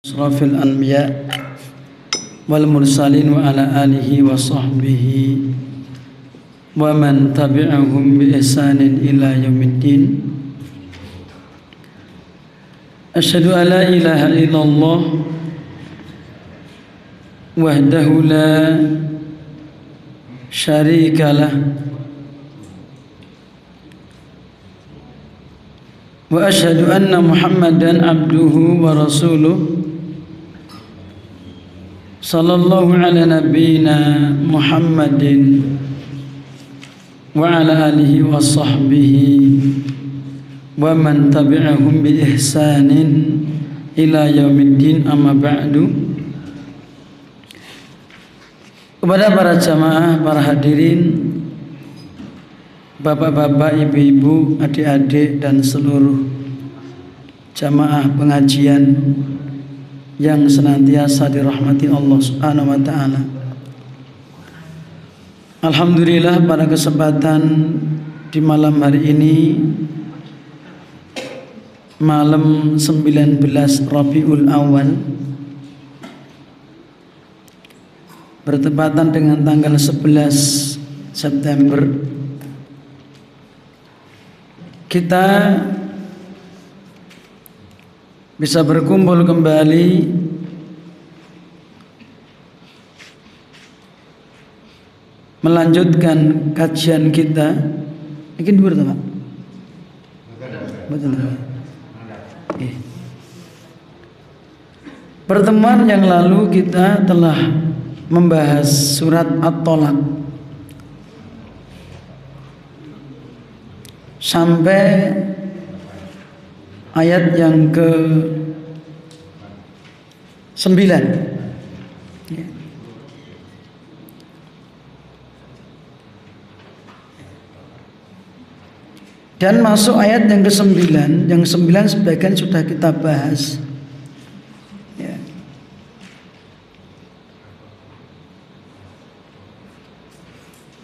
Asrafil anbiya wal mursalin wa ala alihi wa sahbihi wa man tabi'ahum bi ihsanin ila yaumiddin. Asyhadu an la ilaha illallah wahdahu la syarika lah wa asyhadu anna Muhammadan abduhu wa rasuluh sallallahu ala nabiyyina Muhammadin wa ala alihi wa sahbihi wa man tabi'ahum bi ihsanin ila yaumiddin, amma ba'du. Kepada para jamaah, para hadirin, bapak-bapak, ibu-ibu, adik-adik dan seluruh jamaah pengajian yang senantiasa dirahmati Allah Subhanahu wa taala. Alhamdulillah, pada kesempatan di malam hari ini, malam 19 Rabiul Awal, bertepatan dengan tanggal 11 September, kita bisa berkumpul kembali melanjutkan kajian kita. Mungkin dua Pak. Pertemuan yang lalu kita telah membahas surat At-Tolak sampai ayat yang ke-9. Dan masuk ayat yang ke-9. Yang 9 sebagian sudah kita bahas, ya.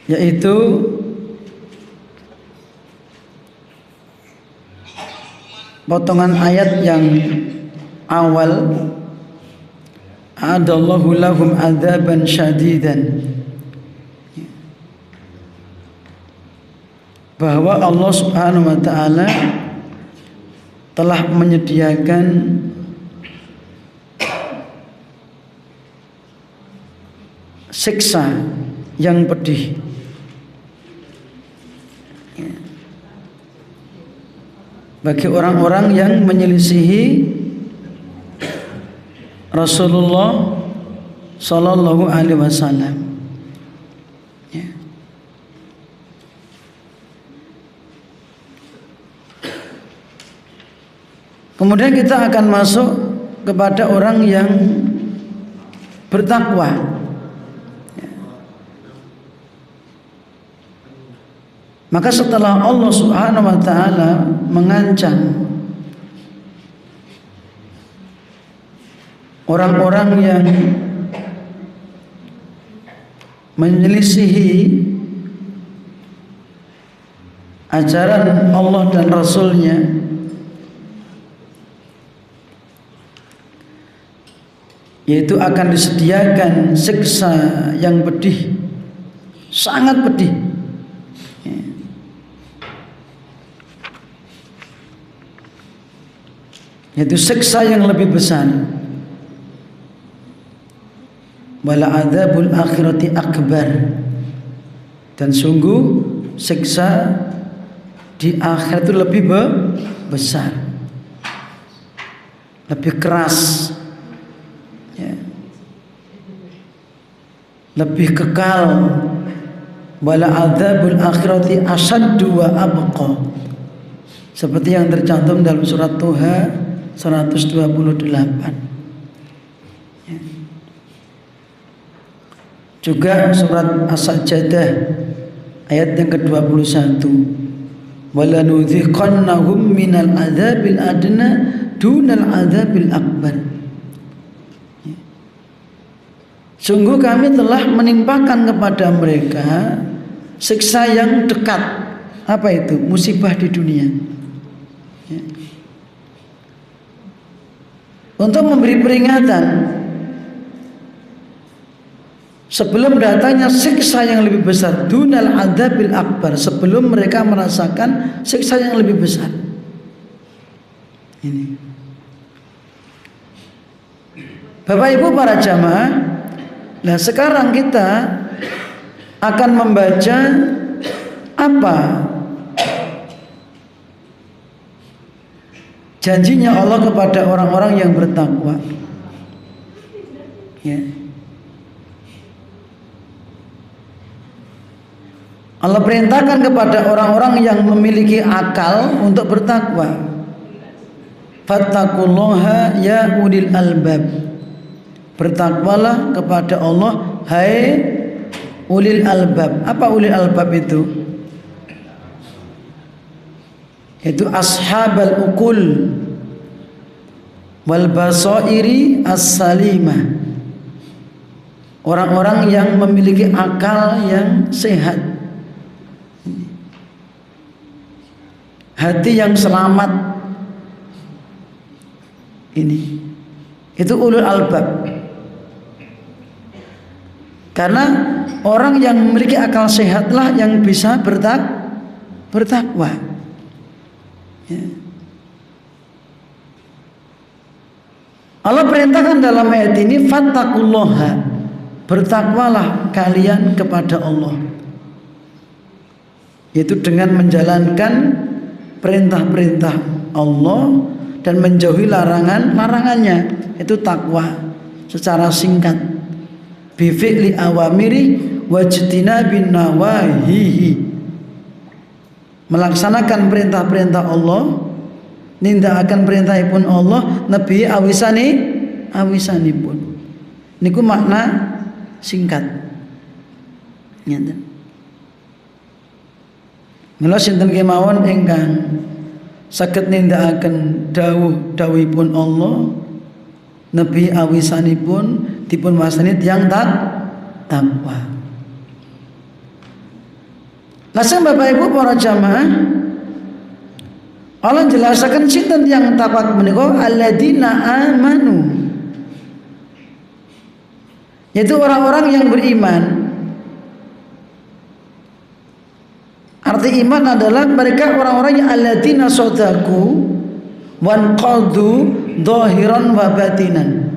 Yaitu potongan ayat yang awal, adallahu lahum adzaban syadidan, bahwa Allah Subhanahu wa taala telah menyediakan siksa yang pedih bagi orang-orang yang menyelisihi Rasulullah sallallahu alaihi wasallam. Kemudian kita akan masuk kepada orang yang bertakwa. Maka setelah Allah Subhanahu wa taala mengancam orang-orang yang menyelisihi ajaran Allah dan Rasulnya, yaitu akan disediakan siksa yang pedih, sangat pedih, yaitu siksa yang lebih besar. Wala adzabul akhirati akbar, dan sungguh siksa di akhirat itu lebih besar, lebih keras, lebih kekal. Wala adzabul akhirati asyaddu wa abqa, seperti yang tercantum dalam surat Toha 128. Juga surat As-Sajdah ayat yang ke-21, wala nudhiqannahum minal adzabil adna dunal adzabil akbar. Sungguh kami telah menimpakan kepada mereka siksa yang dekat. Apa itu? Musibah di dunia. untuk memberi peringatan sebelum datangnya siksa yang lebih besar, dunal adabil akbar, sebelum mereka merasakan siksa yang lebih besar. Ini Bapak Ibu para jamaah. Nah, sekarang kita akan membaca apa janjinya Allah kepada orang-orang yang bertakwa. Ya. Allah perintahkan kepada orang-orang yang memiliki akal untuk bertakwa. Fattaqullaha ya ulil albab. Bertakwalah kepada Allah hai ulil albab. Apa ulil albab itu? Itu ashabal ukul wal basairi as-salimah. Orang-orang yang memiliki akal yang sehat, hati yang selamat. Ini itu ulul albab. Karena orang yang memiliki akal sehatlah yang bisa bertakwa. Ya. Allah perintahkan dalam ayat ini fattaqullaha, bertakwalah kalian kepada Allah, yaitu dengan menjalankan perintah-perintah Allah dan menjauhi larangan-larangannya. Itu takwa secara singkat. Bi fi'li awamiri wajtinabin nawahihi, melaksanakan perintah-perintah Allah, nindakaken perintahipun Allah, nabi awisanipun. Niku makna singkat. Ngeten. Mila sinten kemawon ingkang saged nindakaken dawuh-dawuhipun Allah, nabi awisanipun dipun wastani tiyang takwa. Lajeng Bapak Ibu para jamaah, Allah jelasaken sinten tiyang takwa menika alladzina amanu, yaitu orang-orang yang beriman. Arti iman adalah mereka orang-orang yang alladzina shadaku wan qadu dhahiran wa batinan.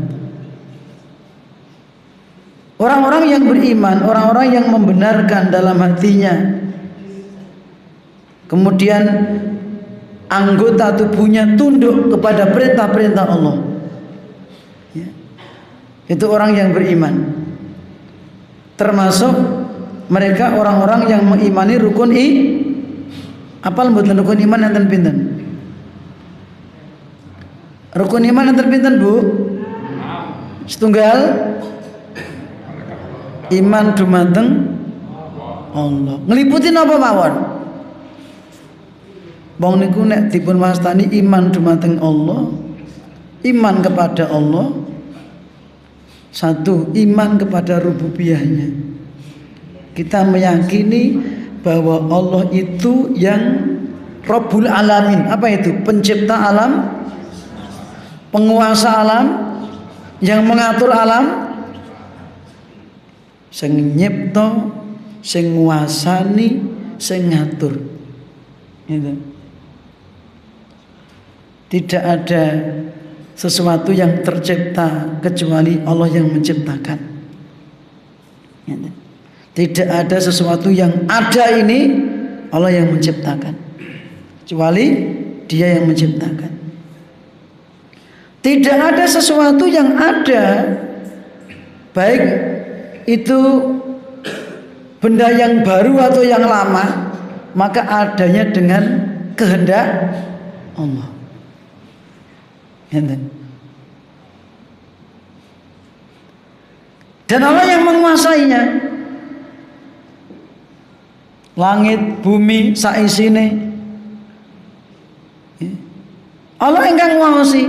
Orang-orang yang beriman, orang-orang yang membenarkan dalam hatinya, kemudian anggota tubuhnya tunduk kepada perintah-perintah Allah, ya. Itu orang yang beriman. Termasuk mereka orang-orang yang mengimani rukun apal mboten rukun iman enten pinten? Rukun iman enten pinten, Bu? Setunggal. Iman dumateng Allah. Ngliputi napa mawon? Wong niku nek dipun wastani iman dumateng Allah, iman kepada Allah. Satu, iman kepada rububiyahnya. Kita meyakini bahwa Allah itu yang Rabbul Alamin. Apa itu? Pencipta alam, penguasa alam, yang mengatur alam, sing nyipta, sing nguasani, sing ngatur. Gitu. Tidak ada sesuatu yang tercipta kecuali Allah yang menciptakan. Gitu. Tidak ada sesuatu yang ada ini Allah yang menciptakan, kecuali Dia yang menciptakan. Tidak ada sesuatu yang ada, baik itu benda yang baru atau yang lama, maka adanya dengan kehendak Allah. Dan Allah yang menguasainya. Langit, bumi, saisine. Allah ingkang nguwasi.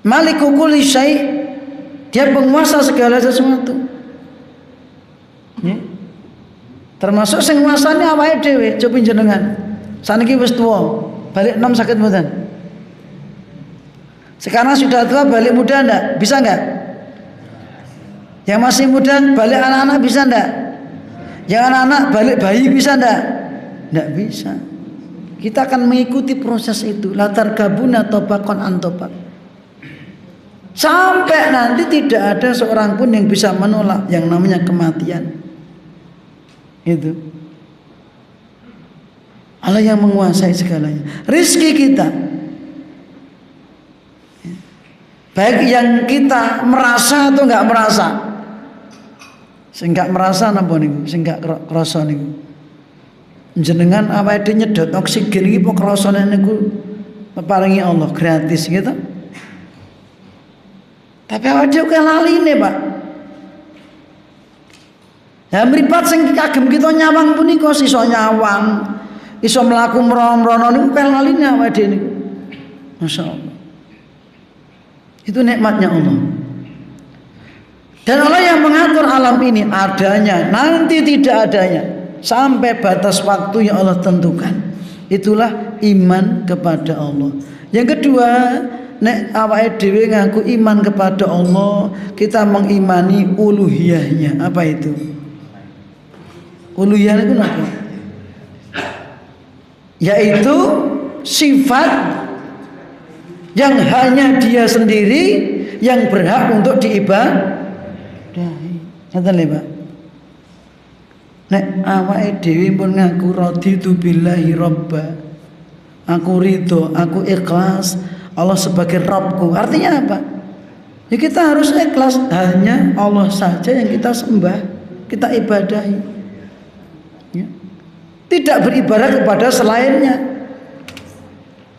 Maliku kulli syai', Dia penguasa segala sesuatu. Ya. Termasuk sing nguasane awake dhewe, coba jenengan. Saniki wis tuwa, balik enom sakit mboten? Sekarang sudah tua balik muda enggak? Bisa enggak? Yang masih muda balik anak-anak bisa enggak? Yang anak-anak balik bayi bisa enggak? Enggak bisa. Kita akan mengikuti proses itu. Latar gabuna tobakon antobak. Sampai nanti tidak ada seorang pun yang bisa menolak yang namanya kematian. Itu. Allah yang menguasai segalanya. Rizki kita, baik yang kita merasa atau enggak merasa. Sing gak merasa napa niku? Sing gak krasa niku. Jenengan awake dhewe nyedot oksigen iki kok krasane niku peparingi Allah gratis gitu. Tapi awake dhewe laline, Pak. Ya mripat sing kagem kita nyawang punika iso nyawang, iso mlaku mrono niku laline awake dhewe niku. Masyaallah. Itu nikmatnya Allah. Dan Allah yang mengatur alam ini adanya, nanti tidak adanya, sampai batas waktu yang Allah tentukan. Itulah iman kepada Allah. Yang kedua, nek awake dhewe ngaku iman kepada Allah, kita mengimani uluhiyahnya. Apa itu? Uluhiyah itu apa? Yaitu sifat yang hanya Dia sendiri yang berhak untuk diibadahi. Ngoten lho, Pak. Nek awake dhewe pun ngaku raditu billahi robba. Aku ridho, aku ikhlas Allah sebagai Rabbku. Artinya apa? Ya kita harus ikhlas, hanya Allah saja yang kita sembah, kita ibadahi. Ya. Tidak beribadah kepada selainnya.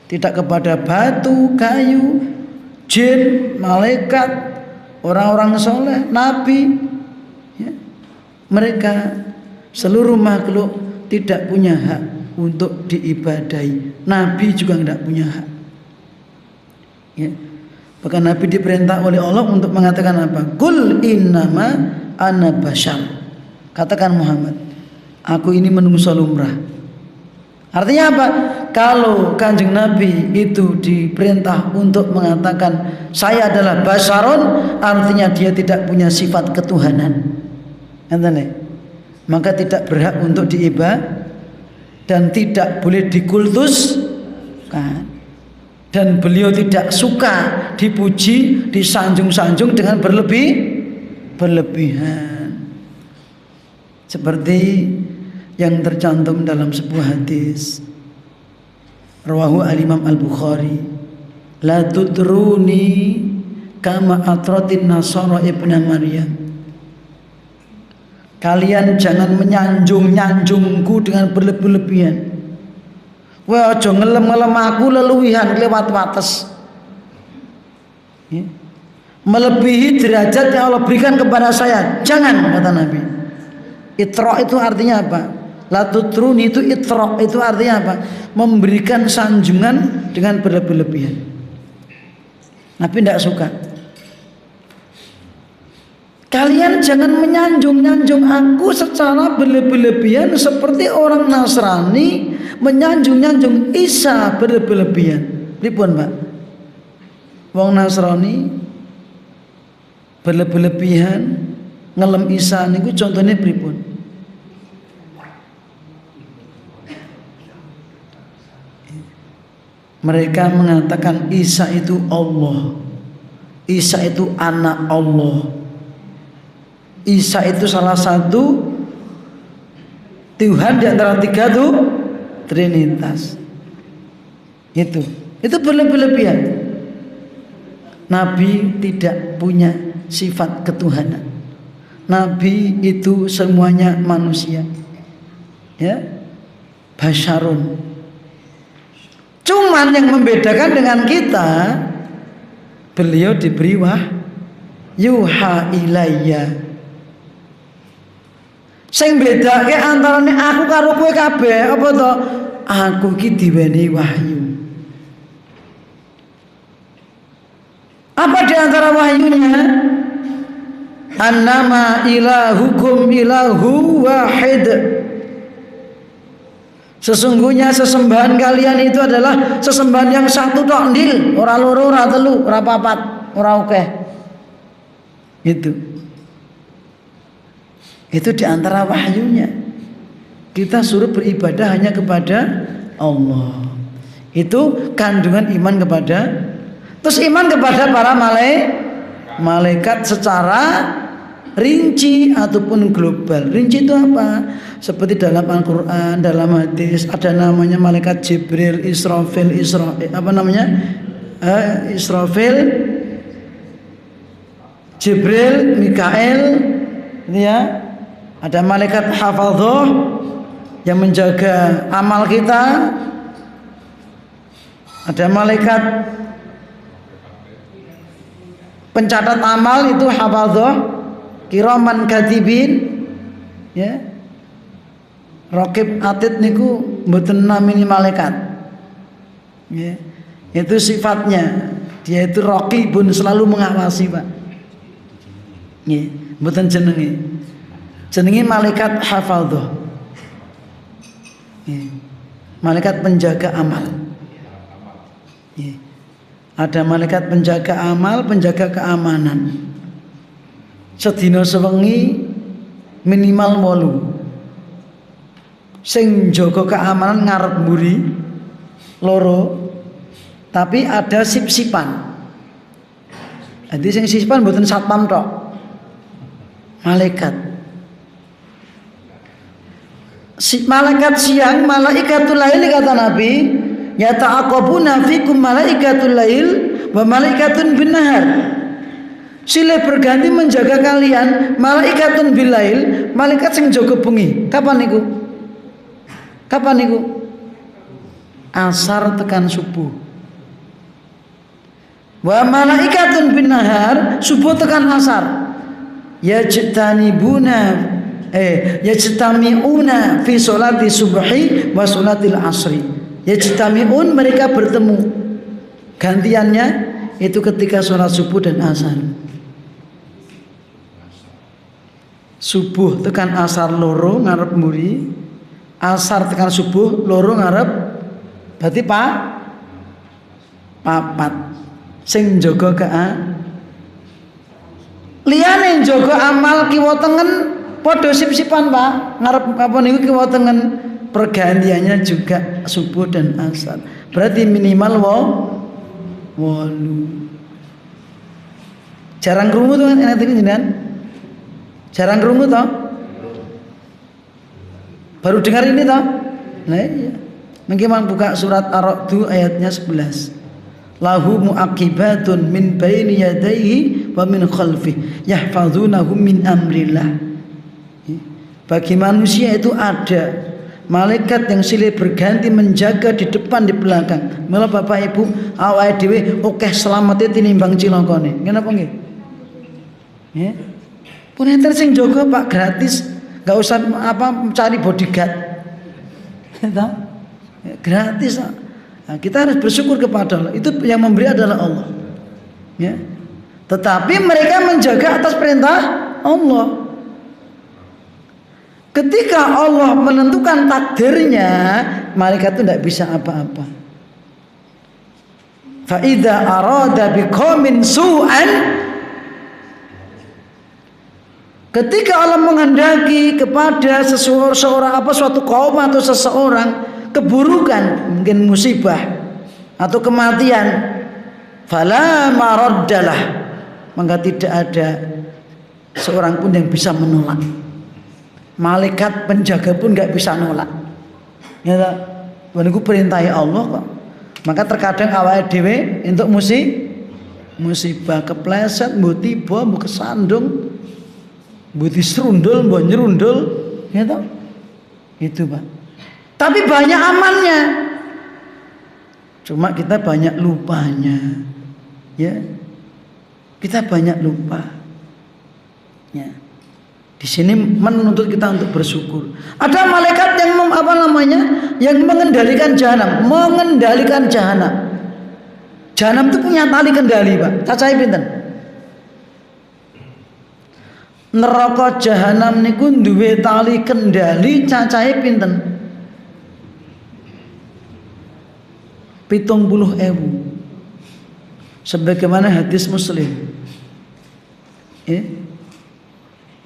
Tidak kepada batu, kayu, jin, malaikat, orang-orang soleh, nabi, ya. Mereka seluruh makhluk tidak punya hak untuk diibadahi. Nabi juga tidak punya hak. Ya. Bahkan Nabi diperintah oleh Allah untuk mengatakan apa? Qul innama ana basyar. Katakan Muhammad, aku ini menungso lumrah. Artinya apa? Kalau Kanjeng Nabi itu diperintah untuk mengatakan saya adalah basyarun, artinya dia tidak punya sifat ketuhanan. Maka tidak berhak untuk diibadahi dan tidak boleh dikultuskan. Dan beliau tidak suka dipuji, disanjung-sanjung dengan berlebihan. Seperti yang tercantum dalam sebuah hadis rawahu al-Imam Al-Bukhari, la tudruni kama atratin nasara ibna Maryam. Kalian jangan menyanjung-nyanjungku dengan berlebihan. Wah, aja ngelem-ngelem aku leluwihan lewat wates. Ya. Melebihi derajat yang Allah berikan kepada saya, jangan, kata Nabi. Itra itu artinya apa? La tutruni itu itra, itu artinya apa? Memberikan sanjungan dengan berlebihan. Nabi tidak suka. Kalian jangan menyanjung-nyanjung aku secara berlebihan seperti orang Nasrani menyanjung-nyanjung Isa berlebihan. Pripun, Pak? Wong Nasrani berlebihan ngelem Isa niku contohnya pripun? Mereka mengatakan Isa itu Allah, Isa itu anak Allah, Isa itu salah satu Tuhan di antara tiga tuh Trinitas. Itu berlebihan. Nabi tidak punya sifat ketuhanan. Nabi itu semuanya manusia. Ya. Basyarun. Cuman yang membedakan dengan kita, beliau diberi yuha ilayya. Sing bedake antarane aku karo kowe kabeh apa to? Aku ki diweni wahyu. Apa di antara wahyunya? Annama ilahukum ilahu wahid. Sesungguhnya sesembahan kalian itu adalah sesembahan yang satu tok ndil, ora loro, ora telu, ora papat, ora akeh. Itu di antara wahyunya. Kita suruh beribadah hanya kepada Allah. Itu kandungan iman kepada. Terus iman kepada para malaikat secara rinci ataupun global. Rinci itu apa? Seperti dalam Al-Quran, dalam hadis ada namanya malaikat Jibril, Israfil, Israfil, Jibril, Mikael, ya. Ada malaikat hafadhah yang menjaga amal kita. Ada malaikat pencatat amal itu hafadhah, kiraman katibin, ya. Raqib atid niku mboten namini malaikat. Ya. Itu sifatnya. Dia itu raqibun, selalu mengawasi, Pak. Ya, mboten jenenge. Jenenge malaikat hafadhah. Ya. Malaikat penjaga amal. Ya. Ada malaikat penjaga amal, penjaga keamanan. Sedina sewengi minimal 8. Sing jaga keamanan ngarep mburi 2, tapi ada sip-sipan. Jadi sing sip-sipan mboten satpam tok. Malaikat. Malaikat siang, malaikatul lail kata Nabi, yata'aqabuna fikum malaikatul lail wa malaikatun bin nahar. Silih berganti menjaga kalian, malaikatun bil lail, malaikat sing jaga bengi. Kapan niku? Kapan niku? Asar tekan subuh. Wa malaikatun bin nahar, subuh tekan asar. Yajtami'una fi sholati subhi wa sholatil asri. Yajtami'un, mereka bertemu. Gantiannya itu ketika sholat subuh dan asar. Subuh tekan asar 2 ngarep mburi. Asar tekan subuh 2 ngarep, berarti papat. Sing jaga liyane jaga amal kiwa tengen padha sip-sipan, Pak. Ngarep apa niku kiwa tengen, pergantiannya juga subuh dan asar. Berarti minimal 8. Jarang krungu to enak iki jenengan? Jarang krungu to? Baru dengar ini toh? Nah iya. Mungkin buka surat Ar-Ra'd ayatnya 11. Lahu mu'aqibatun min baini yadayhi wa min khalfihi yahfazunahu min amrillah. Bagi manusia itu ada malaikat yang silih berganti menjaga di depan di belakang. Mula Bapak Ibu awake dhewe akeh slamete tinimbang cilakane. Kenapa nggih? Ya. Punten sing jaga Pak gratis. Gak usah cari bodyguard, gratis. Nah, kita harus bersyukur kepada Allah. Itu yang memberi adalah Allah. Ya. Tetapi mereka menjaga atas perintah Allah. Ketika Allah menentukan takdirnya, malaikat itu tidak bisa apa-apa. Fa idza arada biqaumin su'an, ketika Allah menghendaki kepada suatu kaum atau seseorang keburukan, mungkin musibah atau kematian, fala maraddalah, maka tidak ada seorang pun yang bisa menolak. Malaikat penjaga pun nggak bisa nolak. Ya, menunggu perintah Allah kok. Maka terkadang awake dhewe entuk musibah kepleset, mbok tiba, mbok kesandung, buti serundul, mbok nyerundul, ya toh? Itu, Pak. Tapi banyak amannya. Cuma kita banyak lupanya. Ya. Kita banyak lupa. Ya. Di sini menuntut kita untuk bersyukur. Ada malaikat yang yang mengendalikan jahanam, Jahanam itu punya tali kendali, Pak. Cacahe pinten? Neraka jahanam niku duwe tali kendali cacahe pinten? 70.000. Sebagaimana hadis Muslim.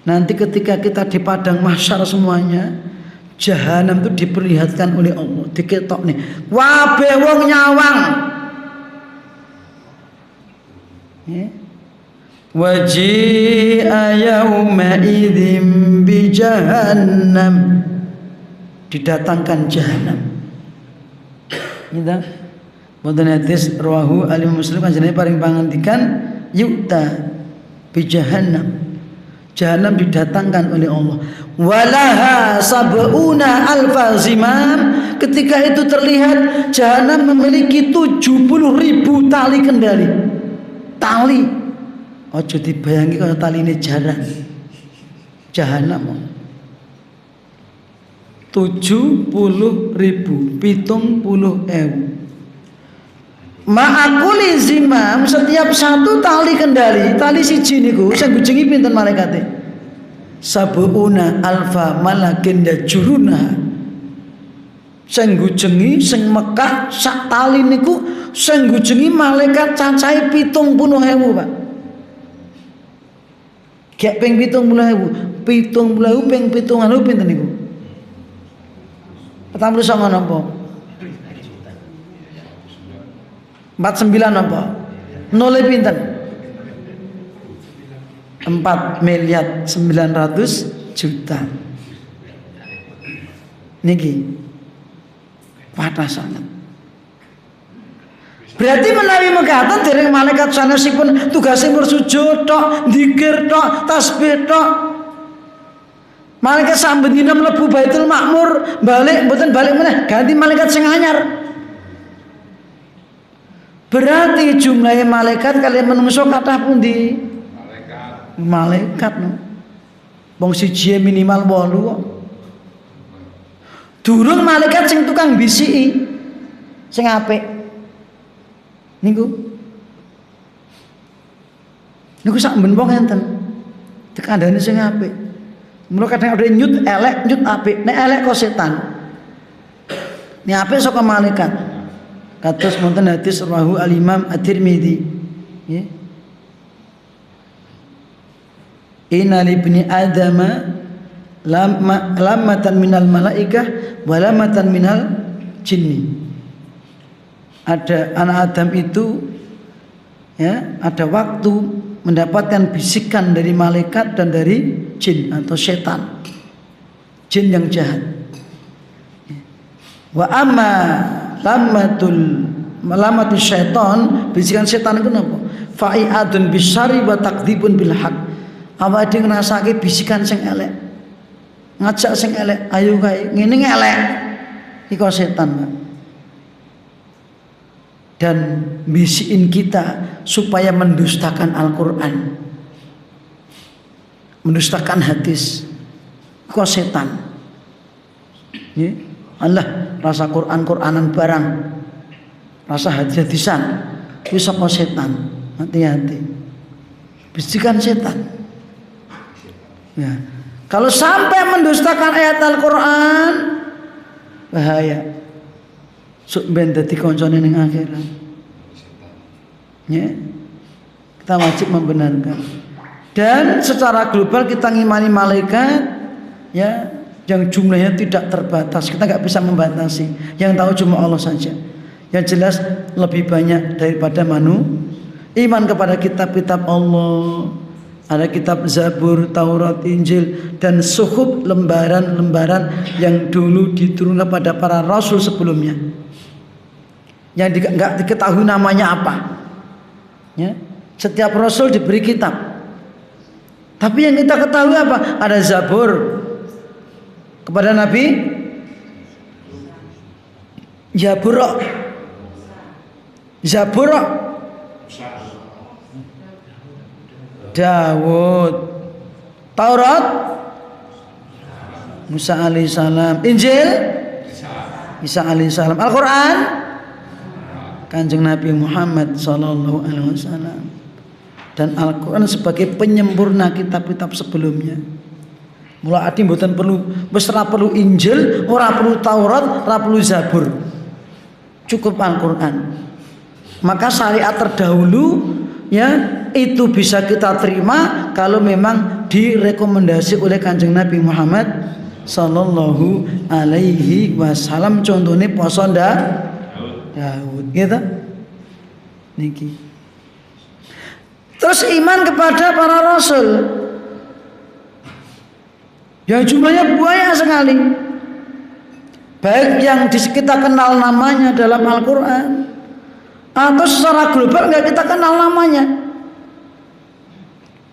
Nanti ketika kita di padang mahsyar semuanya, jahanam itu diperlihatkan oleh Allah, diketok nih. Wabe wong nyawang. Waji'a yawma idzim bi jahannam. Didatangkan jahanam. Gitu. Wonten hadis rawahu al-Muslim kanjane paring pangandikan yu'ta bi jahannam. Jahanam didatangkan oleh Allah. Walaha sab'una alfa zimam. Ketika itu terlihat jahanam memiliki 70.000 tali kendali. Tali. Ojo dibayangi kaya taline jaran. Jahanam. 70.000, 70.000. Ma'akuli zimam, setiap satu tali kendali, tali siji niku sing gujengi pinten malaikate? Sab'una alfa malakin yajuruna. Sing gujengi sing mekak sak tali niku sing gujengi malaikat cacahe 70.000, Pak. Gek ping 70.000, 70.000 ping 7.000 pinten niku? 49 napa? 49 apa? Nolnya pinten? 4.900.000.000. Niki patah sangat. Berarti menawi mekaten dereng malaikat sanesipun tugasipun sujud tok, dzikir tok, tasbih tok. Malaikat samben dina mlebu Baitul Makmur, balik mboten balik meneh, ganti malaikat sing anyar. Berarti jumlahnya malaikat kalian menungso kathah pundi? Malaikat no. Wong siji minimal 8 kok. Durung malaikat sing tukang bisiki. Sing apik. Niku sak ben wong enten. Tekandane sing apik. Mula kadang ada nyut elek, nyut apik. Nek elek kok setan. Nek apik saka malaikat. Kados wonten hadis rawahu al-Imam At-Tirmidzi. Nggih. Inna li ibni adama lamatan minal malaikah wa lamatan minal jinni. Ada anak Adam itu ya, ada waktu mendapatkan bisikan dari malaikat dan dari jin atau setan. Jin yang jahat. Wa amma lamatul syaitan, bisikan setan itu napa? Fa'iadun bisyari wa takdzibun bil haq. Awake dhewe ngrasake bisikan sing elek. Ngajak sing elek, ayo kae ngene elek. Iku setan, Pak. Dan bisikin kita supaya mendustakan Al-Qur'an. Mendustakan hadis. Iku setan. Nggih. Allah rasa Quran-Quranan barang, rasa hadis-hadisan, itu saka setan. Hati-hati. Bisikan setan. Ya. Kalau sampai mendustakan ayat Al-Quran, bahaya. Sok ben dadi kancane ning akhirat. Ya. Kita wajib membenarkan. Dan secara global kita ngimani malaikat, ya, yang jumlahnya tidak terbatas. Kita nggak bisa membatasi. Yang tahu cuma Allah saja. Yang jelas lebih banyak daripada iman kepada kitab-kitab Allah. Ada kitab Zabur, Taurat, Injil, dan suhuf, lembaran-lembaran yang dulu diturunkan kepada para rasul sebelumnya. Yang nggak diketahui namanya apa. Ya. Setiap rasul diberi kitab. Tapi yang kita ketahui apa? Ada Zabur kepada Nabi Zabur Daud, Taurat Musa alaihissalam, Injil Isa alaihissalam, Al-Quran Kanjeng Nabi Muhammad sallallahu alaihi wasallam. Dan Al-Quran sebagai penyempurna kitab-kitab sebelumnya. Mula adi mboten perlu, wis ora perlu Injil, ora perlu Taurat, ora perlu Zabur. cukup Al-Qur'an. Maka syariat terdahulu ya itu bisa kita terima kalau memang direkomendasi oleh Kanjeng Nabi Muhammad sallallahu alaihi wasallam. Contohnya poso Daud gitu niki. Terus iman kepada para rasul yang jumlahnya banyak sekali, baik yang kita kenal namanya dalam Al-Quran atau secara global nggak kita kenal namanya,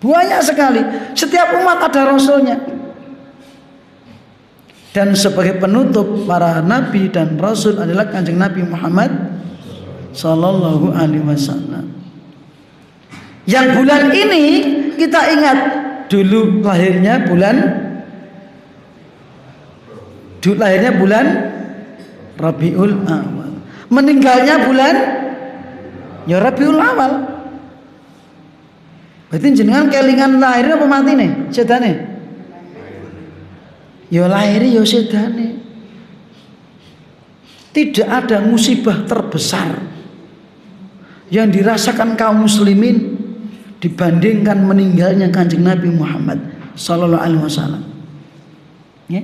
banyak sekali. Setiap umat ada rasulnya. Dan sebagai penutup para nabi dan rasul adalah Kanjeng Nabi Muhammad sallallahu alaihi wasallam. Yang bulan ini kita ingat dulu lahirnya bulan Rabiul Awal. Meninggalnya bulan ya Rabiul Awal. Berarti jenengan kelingan lahirnya apa mati nih? Sedane. Ya lahirnya ya sedane. Tidak ada musibah terbesar yang dirasakan kaum muslimin dibandingkan meninggalnya Kanjeng Nabi Muhammad sallallahu alaihi wasallam. Ya.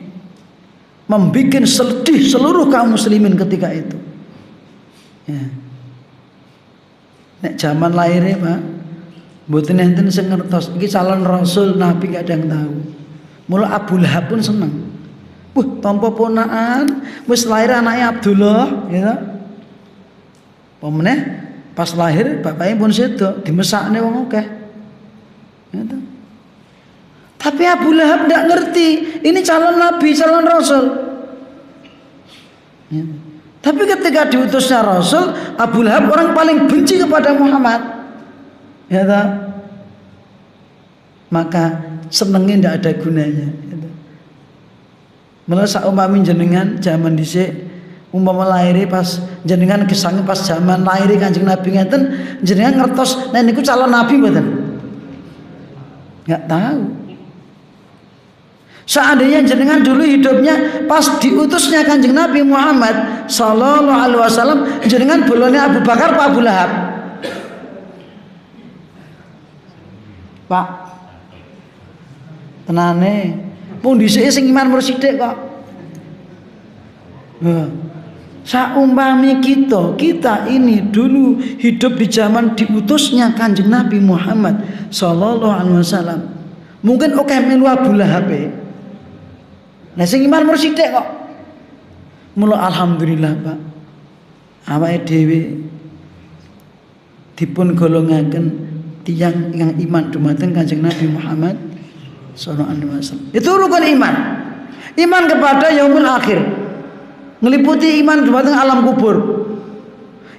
Membikin sedih seluruh kaum muslimin ketika itu. Ya. Nek zaman lahirnya Pak, mboten enten sing ngertos iki calon rasul Nabi gak ada yang tahu. Mula Abu Lahab pun seneng. Tanpa ponaan wis lahir anaknya Abdullah, gitu. Pemeneh pas lahir bapaknya pun sedo, dimesakne wong akeh. Gitu. Tapi Abu Lahab ndak ngerti, ini calon nabi, calon rasul. Gitu. Tapi ketika diutusnya rasul, Abu Lahab orang paling benci kepada Muhammad. Gitu. Maka senengnya ndak ada gunanya. Gitu. Malah saumpami jenengan zaman dhisik umpama lahir pas jenengan kesange pas zaman lahir Kanjeng Nabi ngeten jenengan ngertos nek niku calon nabi mboten? Enggak tahu. Seandainya jenengan dulu hidupnya pas diutusnya Kanjeng Nabi Muhammad sallallahu alaihi wasallam, jenengan bolone Abu Bakar apa Abu Lahab? Pak. Tenane pun dhisike sing iman mursyid kok. Saumpami kita ini dulu hidup di zaman diutusnya Kanjeng Nabi Muhammad sallallahu alaihi wasallam. Mungkin oke melu Abu Lahab. Nah sing iman mursyid kok. Mula alhamdulillah Pak. Awake dhewe dipun golongaken tiyang yang iman dumateng Kanjeng Nabi Muhammad sallallahu alaihi wasallam. Itu rukun iman. Iman kepada yaumul akhir. Ngeliputi iman dumateng alam kubur.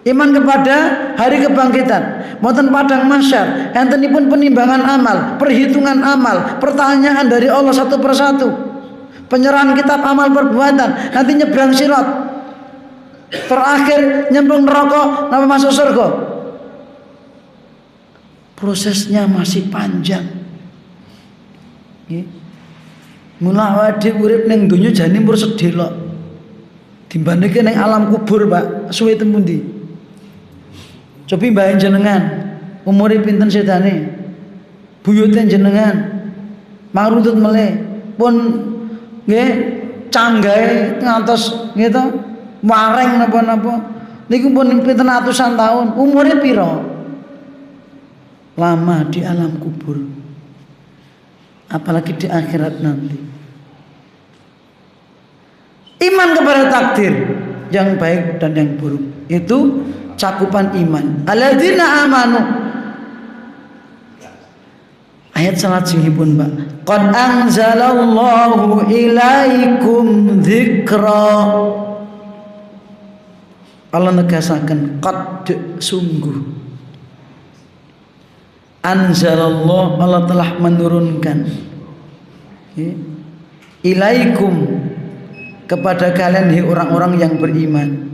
Iman kepada hari kebangkitan, wonten padang mahsyar, entenipun penimbangan amal, perhitungan amal, pertanyaan dari Allah satu persatu. Penyerahan kitab amal perbuatan, nanti nyebrang sirat. Terakhir nyemplung neraka, napa masuk surga. Prosesnya masih panjang. Mula awake dhewe urip ning donya jane mur sedelok. Dibandingke ning alam kubur, Pak, suwe temundi. Cobi mbahen jenengan, umure pinten sedane? Buyute jenengan mangrutut meleh pun nggih canggahe ngantos nggih to, wareng napa-napa. Niku pun pinten atusan tahun, umure pira? Lama di alam kubur. Apalagi di akhirat nanti. Iman kepada takdir yang baik dan yang buruk itu cakupan iman. Alladzina amanu. Ayat salat singipun, Pak. Qad anzalallahu ilaikum dzikra. Allah negasaken qad sungguh. Anzalallah, Allah telah menurunkan ilaikum kepada kalian hai orang-orang yang beriman.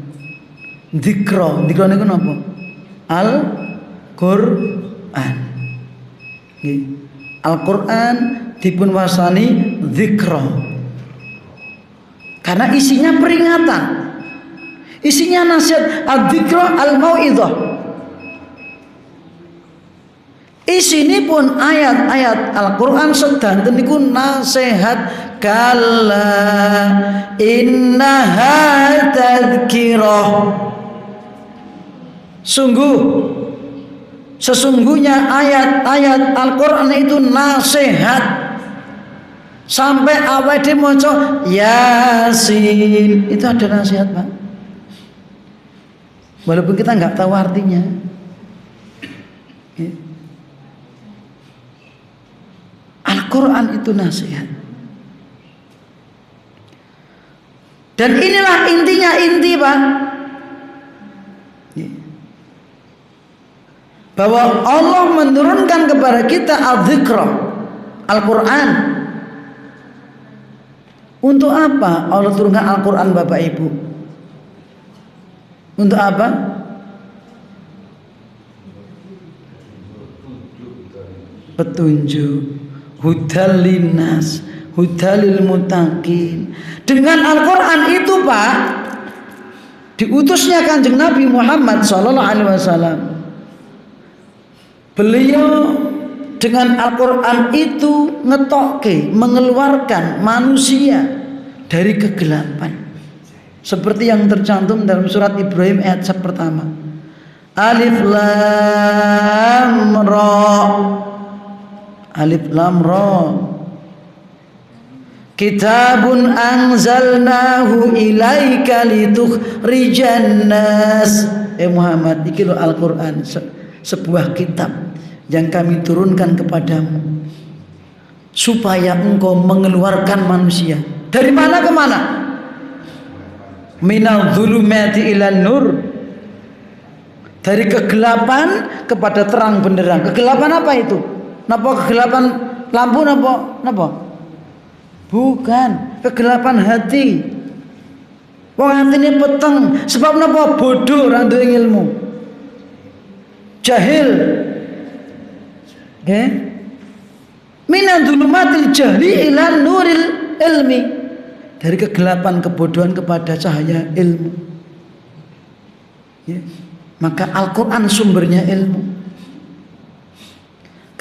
Dzikra, dzikra niku napa? Al-Qur'an. Nggih. Al-Qur'an dipun wasani dzikra. Karena isinya peringatan. Isinya nasihat, adzikra al-mau'izah. Isinipun ayat-ayat Al-Qur'an sedanten niku nasihat, kalla innaha tadzkirah. Sesungguhnya ayat-ayat Al-Qur'an itu nasihat. Sampai awake dhewe maca Yasin, itu ada nasihat, Pak. Walaupun kita nggak tahu artinya. Al-Quran itu nasihat. Dan inilah intinya, Pak, bahwa Allah menurunkan kepada kita al-dzikra, Al-Quran. Untuk apa Allah turunkan Al-Quran, Bapak Ibu? Untuk apa? Petunjuk, hudal linnas, hudalil muttaqin. Dengan Al-Quran itu, Pak, diutusnya Kanjeng Nabi Muhammad SAW. Beliau dengan Al-Quran itu ngetokke, mengeluarkan manusia dari kegelapan. Seperti yang tercantum dalam surat Ibrahim ayat pertama. Alif Lam Ra. Alif Lam Ra. Kitabun anzalnahu ilaika litukhrijan nas. Muhammad, iki lho Al-Quran, sebuah kitab yang kami turunkan kepadamu supaya engkau mengeluarkan manusia dari mana ke mana? Minal dzulumati ilan nur, dari kegelapan kepada terang benderang. Kegelapan apa itu? Napa kegelapan lampu napa? Bukan, kegelapan hati. Wong hatine peteng, sebab napa? Bodoh, ora duwe ilmu. Jahil. Nggih. Minal dzulumatil jahli ila nuril ilmi. Dari kegelapan kebodohan kepada cahaya ilmu. Ya. Maka Al-Quran sumbernya ilmu.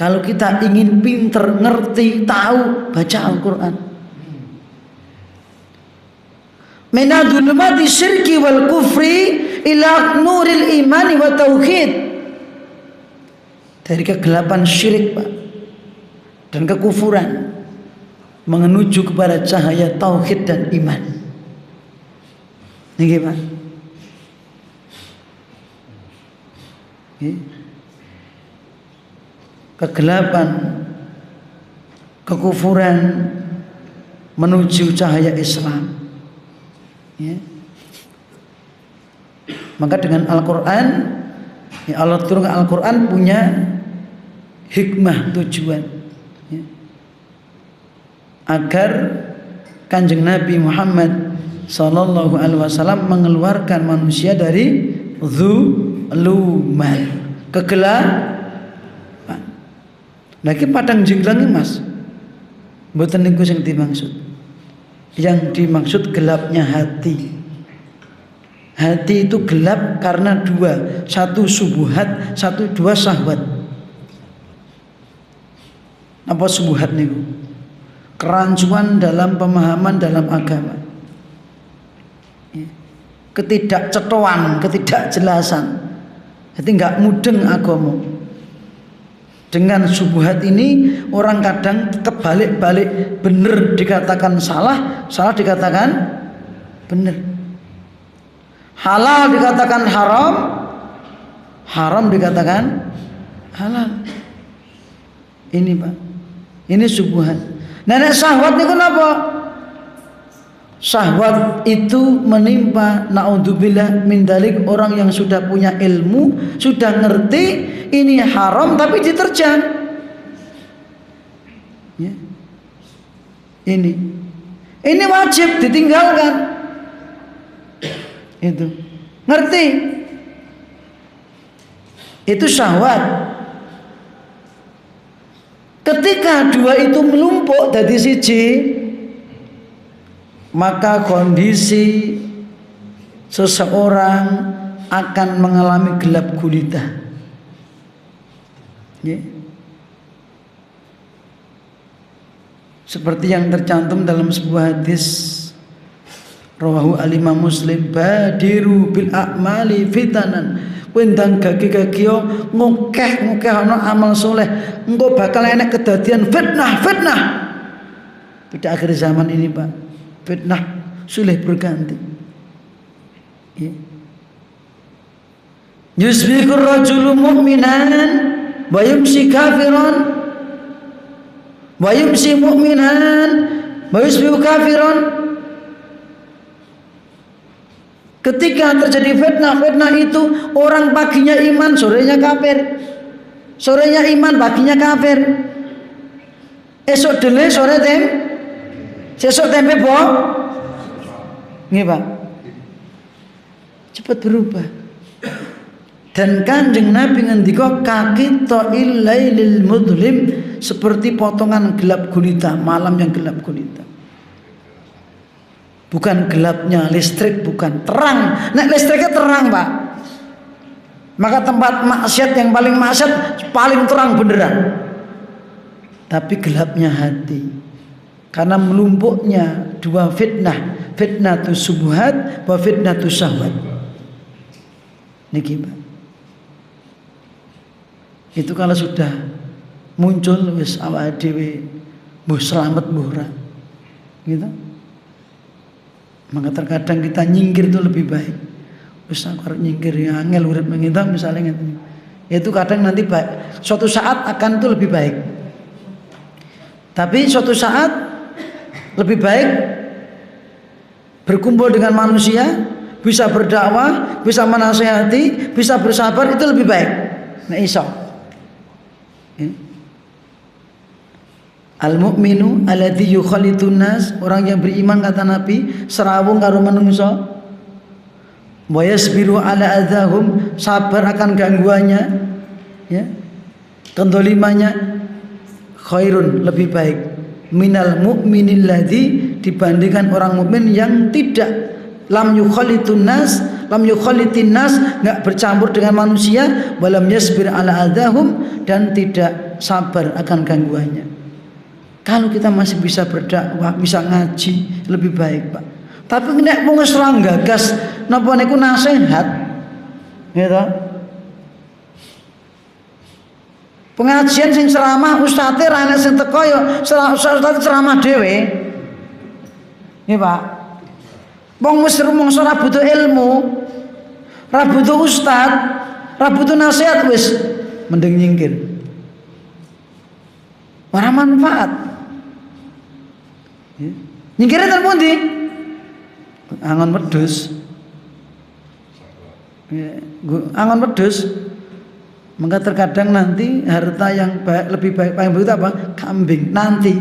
Kalau kita ingin pinter, ngerti, tahu, baca Al-Quran. Minal dzulumati syirki wal kufri ila nuril imani wa tauhid. Dari kegelapan syirik, Pak, dan kekufuran menuju kepada cahaya tauhid dan iman. Nggih, Pak. Kegelapan, kekufuran menuju cahaya Islam. Ya. Maka dengan Al-Quran, ya Allah turunkan Al-Quran punya hikmah, tujuan, ya, agar Kanjeng Nabi Muhammad Sallallahu Alaihi Wasallam mengeluarkan manusia dari dzulumat, kegelapan. Lagi padang jinglang Mas, mboten niku sing dimaksud. Yang dimaksud gelapnya hati. Hati itu gelap karena dua, satu subuhat, dua syahwat. Apa subuhat niku? Kerancuan dalam pemahaman dalam agama. Ketidakcetuan, ketidakjelasan. Jadi enggak mudeng agama. Dengan subuhat ini orang kadang kebalik-balik, benar dikatakan salah, salah dikatakan benar. Halal dikatakan haram, haram dikatakan halal. Ini, Pak, ini subuhat. Nenek syahwat niku napa? Syahwat itu menimpa, naudzubillah min dalik, orang yang sudah punya ilmu, sudah ngerti ini haram tapi diterjang. Ya. Ini wajib ditinggalkan. Itu ngerti. Itu syahwat. Ketika dua itu melumpuk dadi siji, maka kondisi seseorang akan mengalami gelap gulita. Ya. Seperti yang tercantum dalam sebuah hadis rawahu al-Imam Muslim, badiru bil a'mali fitanan. Wendang gagi-gagi ngokeh ana amal soleh, engko bakal enek kedadian fitnah. Pada akhir zaman ini, Pak, fitnah silih berganti. Ya. Yusbiqur rajulu mu'minan wa yumsi kafiran wa yumsi mu'minan wa yusbihu kafiran. Ketika terjadi fitnah itu, orang paginya iman, sorenya kafir. Sorenya iman, paginya kafir. Esok dele, sore sesok tempe boh. Nggih, Pak. Cepat berubah. Dan Kanjeng Nabi ngendika kaki ta'il lailil mudlim, seperti potongan gelap gulita, malam yang gelap gulita. Bukan gelapnya listrik, bukan terang. Nek listriknya terang, Pak, maka tempat maksiat yang paling maksiat paling terang beneran. Tapi gelapnya hati, karena melumpuknya dua fitnah, fitnatus subuhat wa fitnatus syahwat. Niki, Pak. Itu kalau sudah muncul wis awake dhewe mbuh slamet mbuh ora. Gitu. Maka terkadang kita nyingkir itu lebih baik. Wis aku arep nyingkir ya angel urip nang kita misalnya ngene. Itu kadang nanti baik. Suatu saat akan itu lebih baik. Tapi suatu saat lebih baik berkumpul dengan manusia, bisa berdakwah, bisa menasihati, bisa bersabar, itu lebih baik. Nah, iso. Ya. Al-mu'minu alladzi yukhalitun nas, orang yang beriman kata Nabi serawung karo manungsa, wa yasbiru ala adzahum, sabar akan gangguannya, ya, kendolimannya, khairun, lebih baik, minal mu'minil ladzi, dibandingkan orang mukmin yang tidak lam yukhalitun nas, lam yukhalitin nas, enggak bercampur dengan manusia, walam yasbir ala adzahum, dan tidak sabar akan gangguannya. Kalau kita masih bisa berdakwah, bisa ngaji, lebih baik, Pak. Tapi nek mung wis ora gagas napa niku nasihat, gitu. Pengajian sing ceramah ustaze ra enek sing teko ya ustaze ceramah dhewe. Nggih, Pak. Wong wis rumangsa ora butuh ilmu, ora butuh ustaz, ora butuh nasihat, wis mending nyingkir. Ora manfaat. Ya. Nyingkire ten pundi? Angon wedhus. Ya, angon wedhus. Maka terkadang nanti harta yang baik, lebih baik, paling baik apa? Kambing. Nanti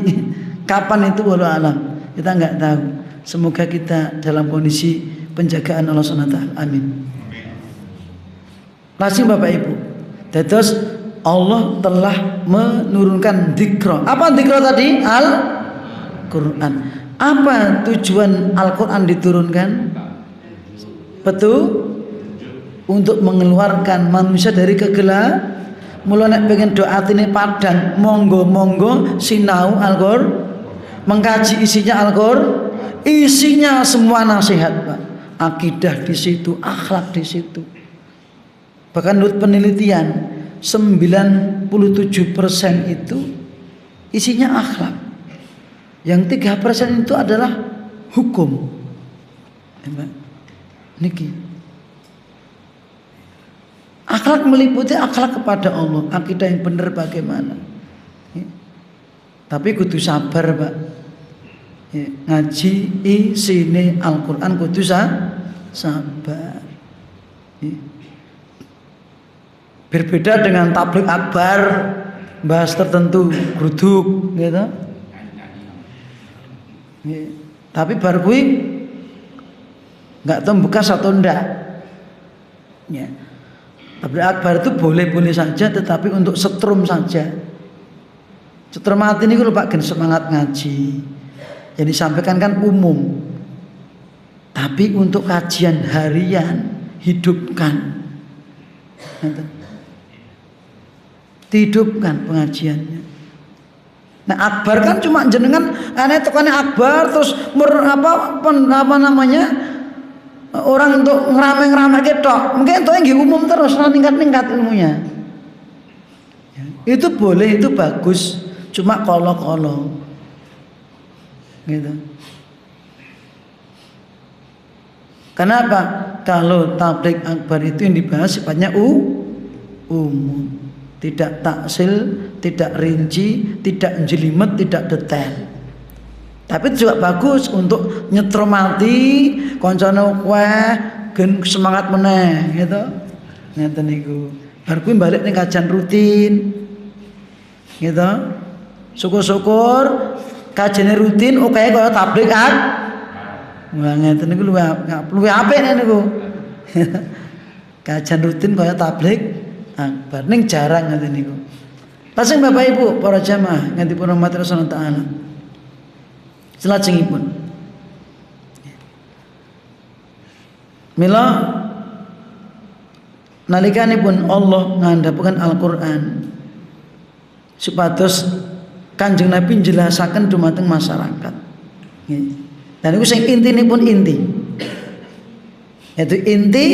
kapan itu wallahu alam, kita enggak tahu. Semoga kita dalam kondisi penjagaan Allah SWT. Amin. Langsung Bapak Ibu, terus Allah telah menurunkan dzikra. Apa dzikra tadi? Al-Quran. Apa tujuan Al-Quran diturunkan? Betul? Untuk mengeluarkan manusia dari kegelapan. Mula nek pengen doa atine padang, monggo sinau Al-Quran, mengkaji isinya Al-Quran, isinya semua nasihat, Pak. Akidah di situ, akhlak di situ. Bahkan menurut penelitian 97% itu isinya akhlak. Yang 3% itu adalah hukum. Niki. Akhlak meliputi akhlak kepada Allah, akidah yang benar bagaimana. Ya. Tapi kudu sabar, Pak. Ya. Ngaji isine Al-Quran kudu sabar. Ya. Berbeda dengan tabligh akbar, bahas tertentu gruduk, gitu. Ya. Tapi bar kuwi enggak tahu bekas atau ndak. Ya. Tabligh akbar itu boleh-boleh saja, tetapi untuk setrum saja. Setrum hati ini kalau Pak gen semangat ngaji. Yang disampaikan kan umum. Tapi untuk kajian harian hidupkan. Dihidupkan pengajiannya. Nah, akbar kan cuma jenengan aneh tekannya akbar terus apa namanya? Orang untuk ngerame-ngerame ketok. Mungkin itu yang umum terus ningkat-ningkat ilmunya. Itu boleh, itu bagus. Cuma kolo-kolo. Gitu. Kenapa? Kalau tabligh akbar itu yang dibahas sifatnya umum, tidak taksil, tidak rinci, tidak jelimet, tidak detail. Tapi itu juga bagus untuk nyetromati koncone weh gen semangat meneh gitu. Ngeten niku. Bar kuwi balik ning kajian rutin. Gitu. Syukur-syukur kajiane rutin oke kaya tabligh akbar. Wah ngeten niku luwih apik niku. Kajian rutin kaya tabligh akbar ning jarang ngeten niku. Pasang Bapak Ibu para jamaah ngantipun rahmat Rasulullah taala. Selajengipun mila nalikanipun Allah ngandhapaken Al-Qur'an supados Kanjeng Nabi njelasaken dumateng masyarakat. Dan itu sing intinipun inti. Yaitu inti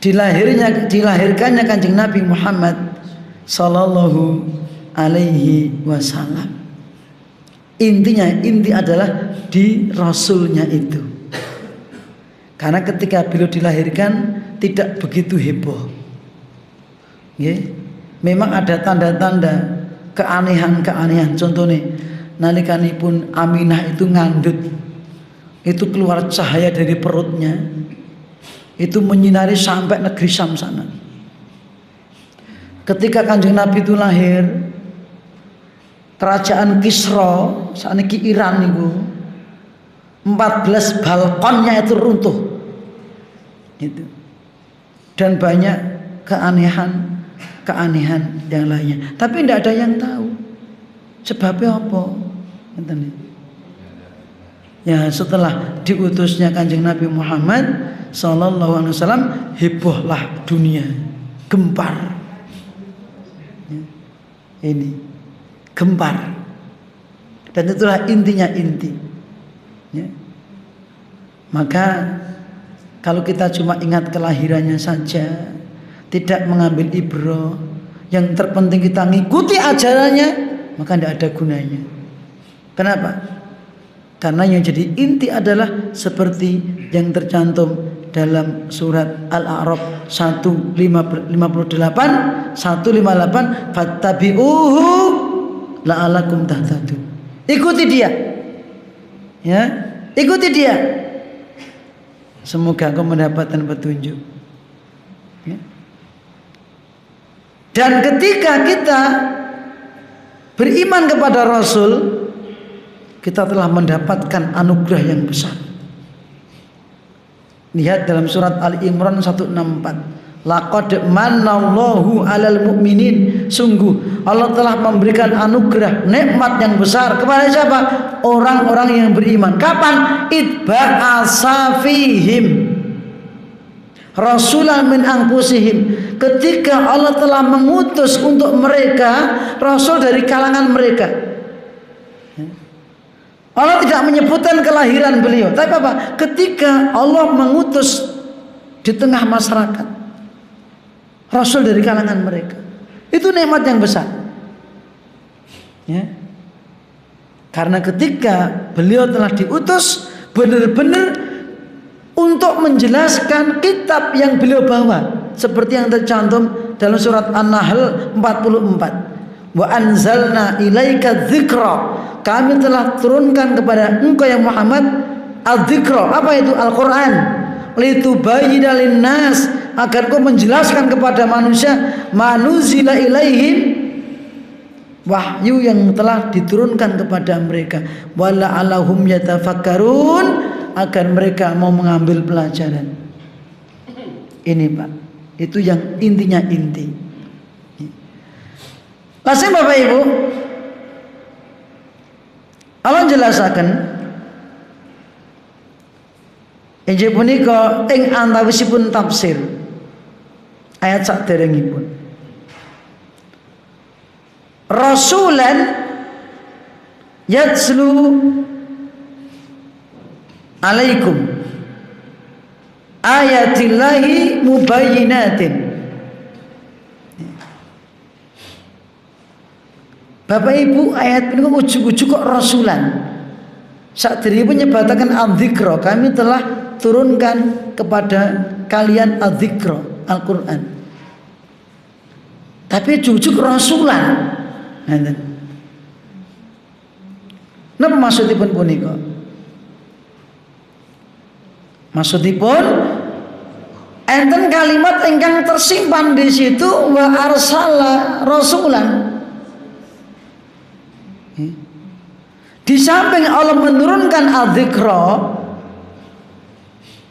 dilahirkannya Kanjeng Nabi Muhammad sallallahu alaihi wasallam. Intinya, inti adalah di Rasulnya itu. Karena ketika beliau dilahirkan tidak begitu heboh. Memang ada tanda-tanda keanehan-keanehan. Contohnya nalikanipun Aminah itu ngandut, itu keluar cahaya dari perutnya, itu menyinari sampai negeri Syam sana. Ketika Kanjeng Nabi itu lahir, kerajaan Kisra saniki Iran niku 14 balkonnya itu runtuh gitu. Dan banyak keanehan yang lainnya, tapi tidak ada yang tahu sebabnya apa. Ya, setelah diutusnya Kanjeng Nabi Muhammad sallallahu alaihi wasallam, hebohlah dunia, gempar. Ini gempar, dan itulah intinya inti. Ya. Maka kalau kita cuma ingat kelahirannya saja, tidak mengambil ibrah, yang terpenting kita ngikuti ajarannya, maka tidak ada gunanya. Kenapa? Karena yang jadi inti adalah seperti yang tercantum dalam surat Al-A'raf 158 fattabi'uhu la'alakum tahtadun. Ikuti dia. Ya, ikuti dia. Semoga kau mendapatkan petunjuk. Ya. Dan ketika kita beriman kepada Rasul, kita telah mendapatkan anugerah yang besar. Lihat dalam surat Ali Imran 164. Laqad manallahu 'alal mu'minin. Sungguh Allah telah memberikan anugerah, nikmat yang besar kepada siapa? Orang-orang yang beriman. Kapan? Idba'asa fihim rasulan min anfusihim. Ketika Allah telah mengutus untuk mereka rasul dari kalangan mereka. Allah tidak menyebutkan kelahiran beliau, tapi apa? Ketika Allah mengutus di tengah masyarakat rasul dari kalangan mereka, itu nikmat yang besar. Ya. Karena ketika beliau telah diutus benar-benar untuk menjelaskan kitab yang beliau bawa, seperti yang tercantum dalam surat An-Nahl 44. Wa anzalna ilaika dzikra. Kami telah turunkan kepada engkau yang Muhammad al-dzikra. Apa itu? Al-Qur'an. Litubayyina linnas, agar kau menjelaskan kepada manusia manuzila ilaihim, wahyu yang telah diturunkan kepada mereka. Wala alahum yatafakkarun, agar mereka mau mengambil pelajaran. Ini Pak, itu yang intinya inti. Langsung Bapak Ibu, Allah jelaskan Injih punika ing antawisipun tafsir ayat saderengipun. Rasulan yatslu alaikum ayatillahi mubayyinatin. Bapak Ibu, ayat ini ujug-ujug kok rasulan. Saderengipun nyebataken adzikra, kami telah turunkan kepada kalian adzikra, Al-Qur'an. Tapi ujug-ujug rasulan. Napa maksudipun punika? Maksudipun enten kalimat ingkang tersimpan di situ wa arsala rasulan. Di samping Allah menurunkan al-dzikra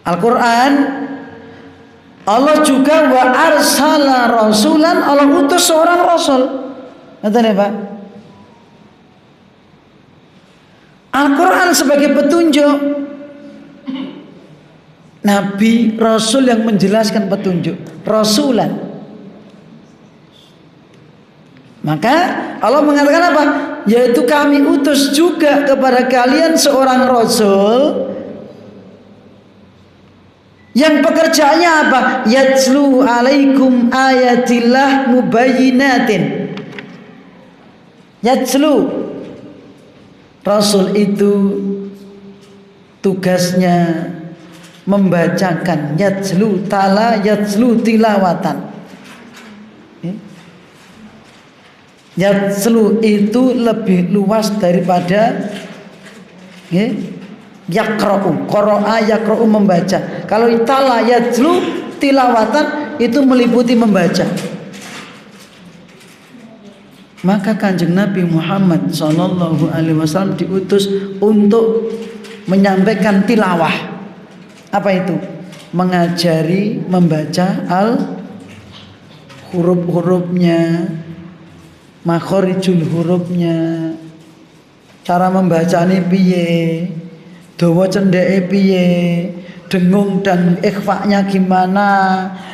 Al-Quran, Allah juga wa arsala rasulan, Allah utus seorang rasul. Ngerti Pak? Al-Quran sebagai petunjuk, Nabi Rasul yang menjelaskan petunjuk, rasulan. Maka Allah mengatakan apa? Yaitu kami utus juga kepada kalian seorang rasul yang pekerjaannya apa? Yatslu alaikum ayatillah mubayyinatin. Yatslu, rasul itu tugasnya membacakan. Yatslu tala yatslu tilawatan. Yatslu itu lebih luas daripada yakra'u. Qara'a yakra'u membaca. Kalau tala yatslu tilawatan itu meliputi membaca. Maka Kanjeng Nabi Muhammad SAW diutus untuk menyampaikan tilawah. Apa itu? Mengajari membaca huruf-hurufnya, makhorijul hurufnya, cara membacanya piye, dawa cendeke piye, dengung dan ikhfa'nya gimana,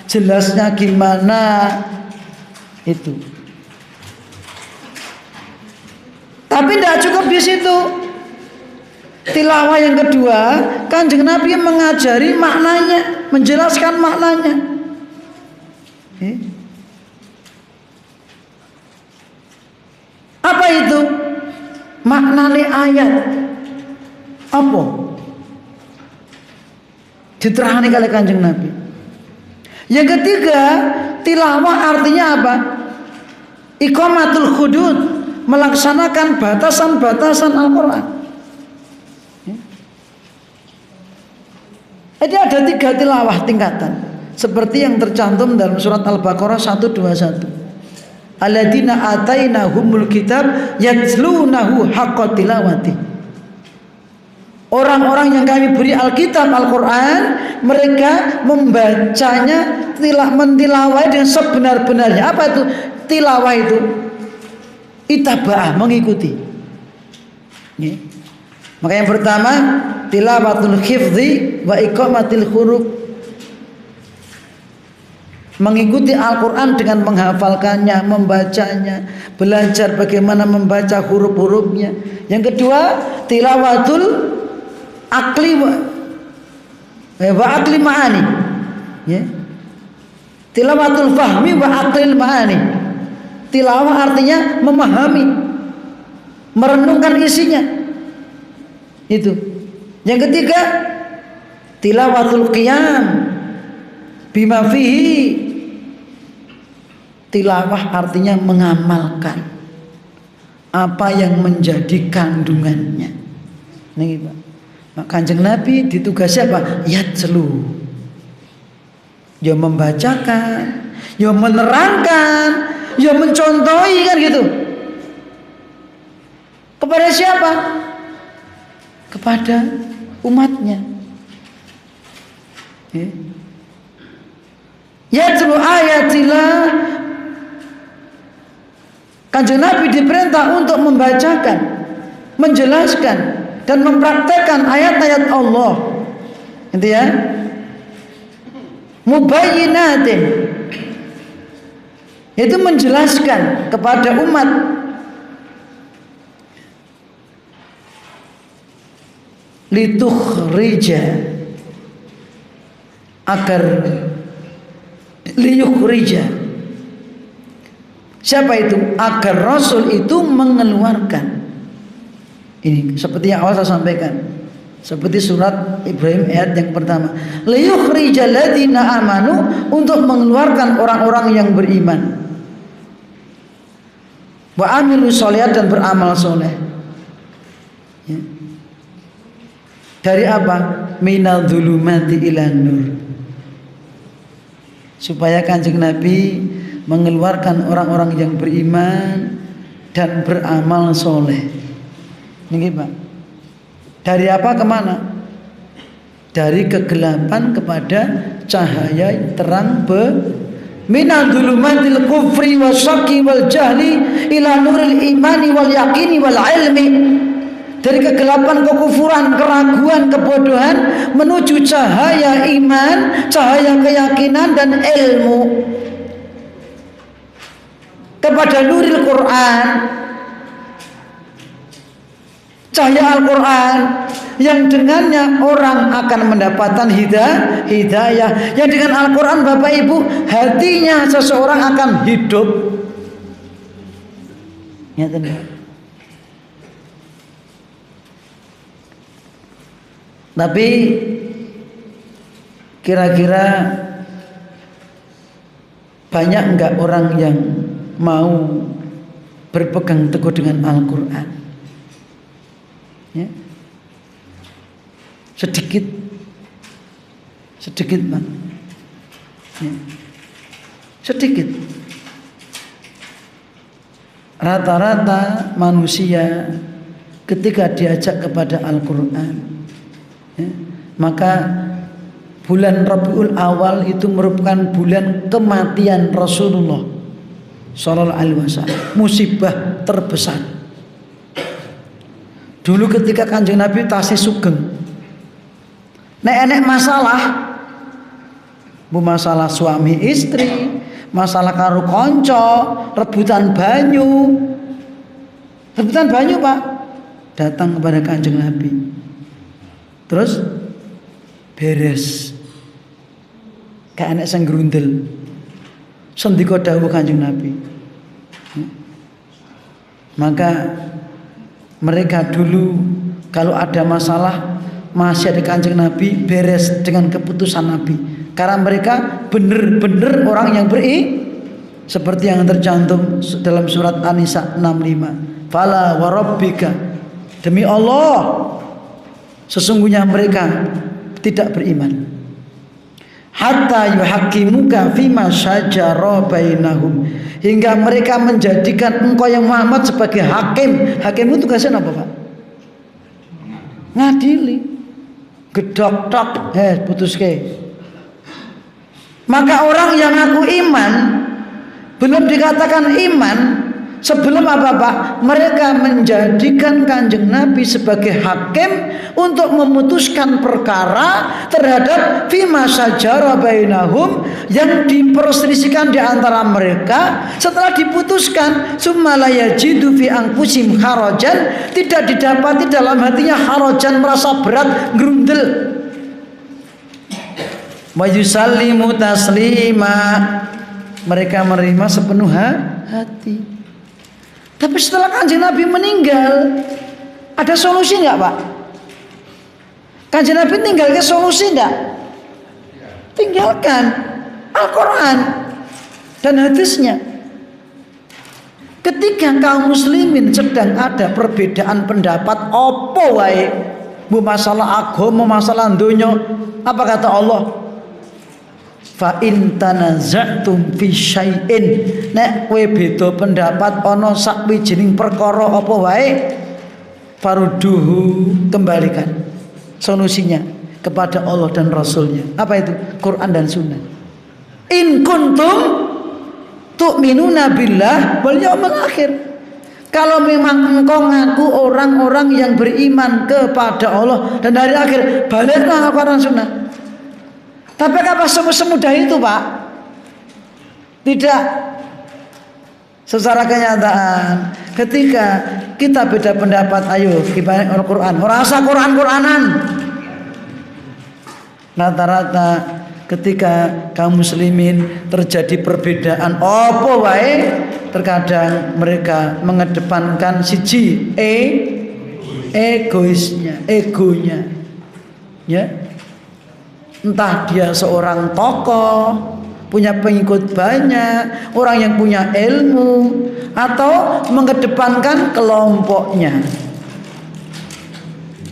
jelasnya gimana, itu. Tapi tidak cukup di situ. Tilawah yang kedua, Kanjeng Nabi mengajari maknanya, menjelaskan maknanya. Apa itu? Maknane ayat. Apa? Diterangani oleh Kanjeng Nabi. Yang ketiga, tilawah artinya apa? Iqamatul hudud, melaksanakan batasan-batasan Al-Quran. Jadi ada 3 tilawah tingkatan, seperti yang tercantum dalam surat Al-Baqarah 121. Alladzina atainahumul kitab yatslunahu haqqa tilawati. Orang-orang yang kami beri Alkitab Al-Quran, mereka membacanya, mentilawah dengan sebenar-benarnya. Apa itu tilawah itu? Itaba'ah, mengikuti. Maka yang pertama tilawatul hifdzi wa iqamatil huruf, mengikuti Al-Quran dengan menghafalkannya, membacanya, belajar bagaimana membaca huruf-hurufnya. Yang kedua tilawatul akli wa akli ma'ani, tilawatul fahmi wa aklil ma'ani. Tilawah artinya memahami, merenungkan isinya. Itu. Yang ketiga tilawatul qiyam bima fihi. Tilawah artinya mengamalkan apa yang menjadi kandungannya. Nih Pak. Kanjeng Nabi ditugasi apa? Yatslu. Ya membacakan, ya menerangkan, ya mencontohi, kan gitu. Kepada siapa? Kepada umatnya. Yatslu ayatillah. Kanjeng Nabi diperintah untuk membacakan, menjelaskan dan mempraktekkan ayat-ayat Allah. Itu ya. Mubayyinatin, itu menjelaskan kepada umat litukhrija, agar liyukhrija. Siapa itu? Agar Rasul itu mengeluarkan. Ini seperti yang awal saya sampaikan, seperti surat Ibrahim ayat yang pertama, liyukhrijal ladzina amanu, untuk mengeluarkan orang-orang yang beriman, wa amilus sholihat, dan beramal soleh. Ya. Dari apa? Minal dzulumati ilan nur. Supaya Kanjeng Nabi mengeluarkan orang-orang yang beriman dan beramal soleh. Ini Pak. Dari apa kemana? Dari kegelapan kepada cahaya terang minal dzulumatil kufri wasyaqi wal jahli ila nuril imani wal yaqini wal ilmi. Dari kegelapan kekufuran, keraguan, kebodohan menuju cahaya iman, cahaya keyakinan dan ilmu. Kepada nuril Quran, cahaya Al-Quran, yang dengannya orang akan mendapatkan hidayah. Yang dengan Al-Quran Bapak Ibu, hatinya seseorang akan hidup. Ya, tapi kira-kira banyak enggak orang yang mau berpegang teguh dengan Al-Quran? Ya. Sedikit Pak. Ya. Sedikit. Rata-rata manusia ketika diajak kepada Al-Quran, ya, maka bulan Rabiul Awal itu merupakan bulan kematian Rasulullah Sallallahu Alaihi Wasallam, musibah terbesar. Dulu ketika Kanjeng Nabi tasih sugeng, nek masalah, masalah suami istri, masalah karo konco, rebutan banyu Pak, datang kepada Kanjeng Nabi, terus beres, kayak enek sing grundel. Sendika dawuh Kanjeng Nabi. Maka mereka dulu kalau ada masalah masih ada Kanjeng Nabi, beres dengan keputusan Nabi. Karena mereka benar-benar orang yang seperti yang tercantum dalam surat An-Nisa 65. Fala wa rabbika, demi Allah sesungguhnya mereka tidak beriman. Hatta yuhaqqimuka fima syajara bainahum, hingga mereka menjadikan engkau yang Muhammad sebagai hakim. Hakim itu tugasnya apa Pak? Ngadili, gedok-tok, putuske. Maka orang yang ngaku iman belum dikatakan iman sebelum apa Pak? Mereka menjadikan Kanjeng Nabi sebagai hakim untuk memutuskan perkara terhadap fima syajara bainahum, yang diperselisihkan di antara mereka. Setelah diputuskan, summa la yajidu fi anfusihim harajan, tidak didapati dalam hatinya harajan, merasa berat, grundel. Wa yusallimu taslima, mereka menerima sepenuh hati. Tapi setelah Kanjeng Nabi meninggal, ada solusi enggak Pak? Kanjeng Nabi tinggalkan solusi enggak? Tinggalkan Al-Quran dan hadisnya. Ketika kaum muslimin sedang ada perbedaan pendapat opo wae, bu masalah agama, masalah dunya, apa kata Allah? Fa in tanaza'tum fi syai'in, nek kowe beda pendapat ana sakwijining perkara apa wae, farudduhu, kembalikan solusinya kepada Allah dan Rasulnya. Apa itu? Quran dan Sunnah. In kuntum tu'minuna billah wal yaumil akhir. Kalau memang engkau ngaku orang-orang yang beriman kepada Allah dan hari akhir, baliklah Al-Quran dan Sunnah. Tapi apa semudah itu, Pak? Tidak. Secara kenyataan, ketika kita beda pendapat, ayo kita Al-Quran, merasa Quran-Quranan. Rata-rata ketika kaum muslimin terjadi perbedaan apa wae, terkadang mereka mengedepankan siji egoisnya, egonya. Ya. Entah dia seorang tokoh, punya pengikut banyak, orang yang punya ilmu, atau mengedepankan kelompoknya.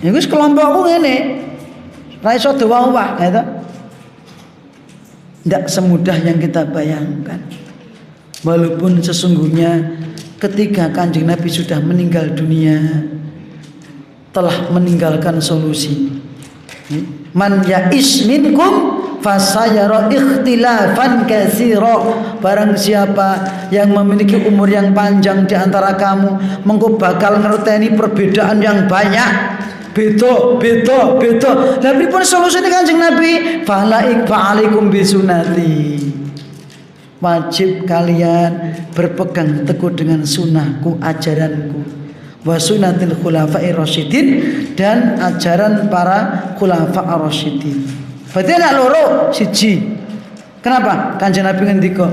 Iku kelompokku ngene. Ra iso doa-doa, gitu. Tidak semudah yang kita bayangkan. Walaupun sesungguhnya ketika Kanjeng Nabi sudah meninggal dunia, telah meninggalkan solusi. Man ya'is minkum fasayara ikhtilafan katsira. Barang siapa yang memiliki umur yang panjang di antara kamu, mengko bakal ngerteni perbedaan yang banyak. Beda. Lah pripun solusine Kanjeng Nabi? Fa'alaikum bisunati. Wajib kalian berpegang teguh dengan sunnahku, ajaranku. Wa sunnatil khulafa'ir rasyidin, dan ajaran para khulafa'ir rasyidin. Berarti anak loro siji. Kenapa? Kanjeng Nabi ngendika,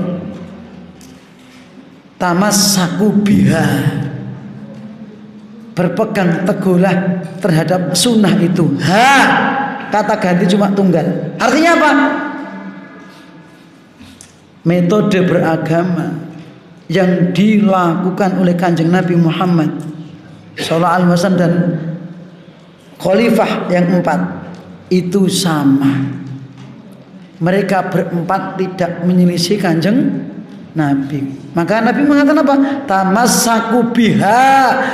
tamassaku biha. Berpegang teguhlah terhadap sunnah itu. Kata ganti cuma tunggal. Artinya apa? Metode beragama yang dilakukan oleh Kanjeng Nabi Muhammad sallallahu alaihi wasallam dan khalifah yang 4 itu sama. Mereka berempat tidak menyelisih Kanjeng Nabi. Maka Nabi mengatakan apa? Tamassaku biha,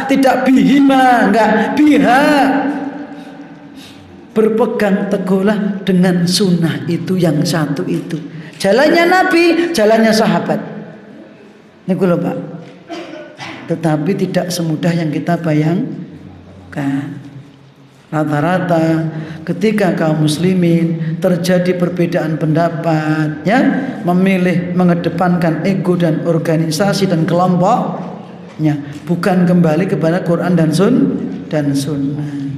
tidak bihima, enggak biha. Berpegang teguhlah dengan sunnah itu yang satu itu. Jalannya Nabi, jalannya sahabat. Ini lho Pak. Tetapi tidak semudah yang kita bayangkan. Rata-rata ketika kaum muslimin terjadi perbedaan pendapat, ya, memilih mengedepankan ego dan organisasi dan kelompoknya, bukan kembali kepada Quran dan sunnah.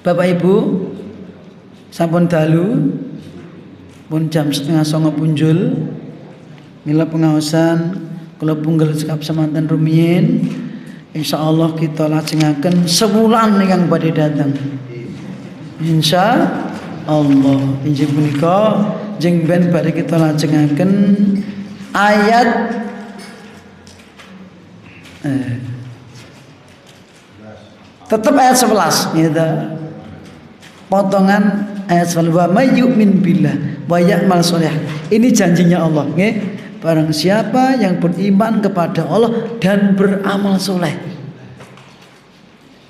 Bapak Ibu, sampun dalu, pun jam 8:30 punjul, mila pengaosan kula punggal sekap semanten rumiyin. Insyaallah kita lajengaken sebulan yang badhe datang. Insyaallah injih punika jeng ben badhe kita lajengaken ayat tetap ayat 11 gitu. Potongan ayat 11, wa may yu'min billah wa ya'mal sholih. Ini janjinya Allah, nggih. Barang siapa yang beriman kepada Allah dan beramal soleh,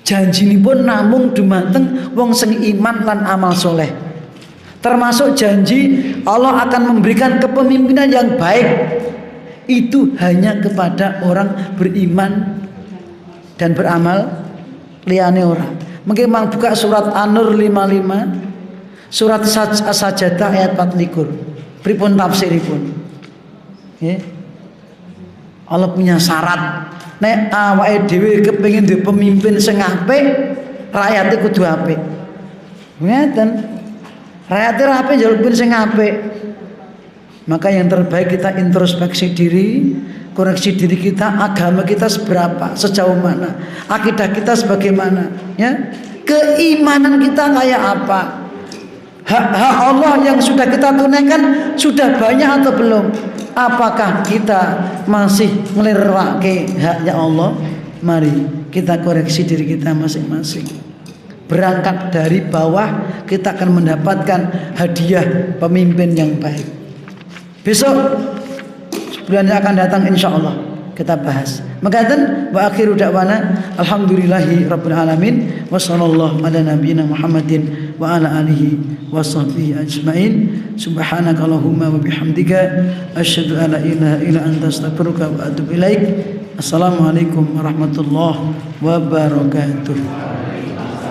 janji ini pun namung dumateng wong sing iman lan amal soleh. Termasuk janji Allah akan memberikan kepemimpinan yang baik. Itu hanya kepada orang beriman dan beramal, liyane orang. Mungkin mang buka surat An-Nur 55, surat As-Sajdah ayat 24. Pripun tafsiripun? Allah punya syarat. Nek awake dhewe kepengin duwe pemimpin sing apik, rakyate kudu apik. Ngeten. Rakyate ra apik njaluk pemimpin sing apik. Maka yang terbaik kita introspeksi diri, koreksi diri kita, agama kita seberapa, sejauh mana, akidah kita sebagaimana, ya. Keimanan kita kayak apa? Hak Allah yang sudah kita tunaikan sudah banyak atau belum? Apakah kita masih ngelirwake haknya Allah? Mari kita koreksi diri kita masing-masing. Berangkat dari bawah, kita akan mendapatkan hadiah pemimpin yang baik. Besok bulan yang akan datang insya Allah kita bahas. Makaten wa akhiru da'wana alhamdulillahi rabbil alamin wa sallallahu ala nabiyyina Muhammadin wa ala alihi wa sahbihi ajmain. Subhanaka Allahumma wa bihamdika asyhadu an la ilaha illa anta astaghfiruka wa atubu ilaik. Assalamualaikum warahmatullahi wabarakatuh.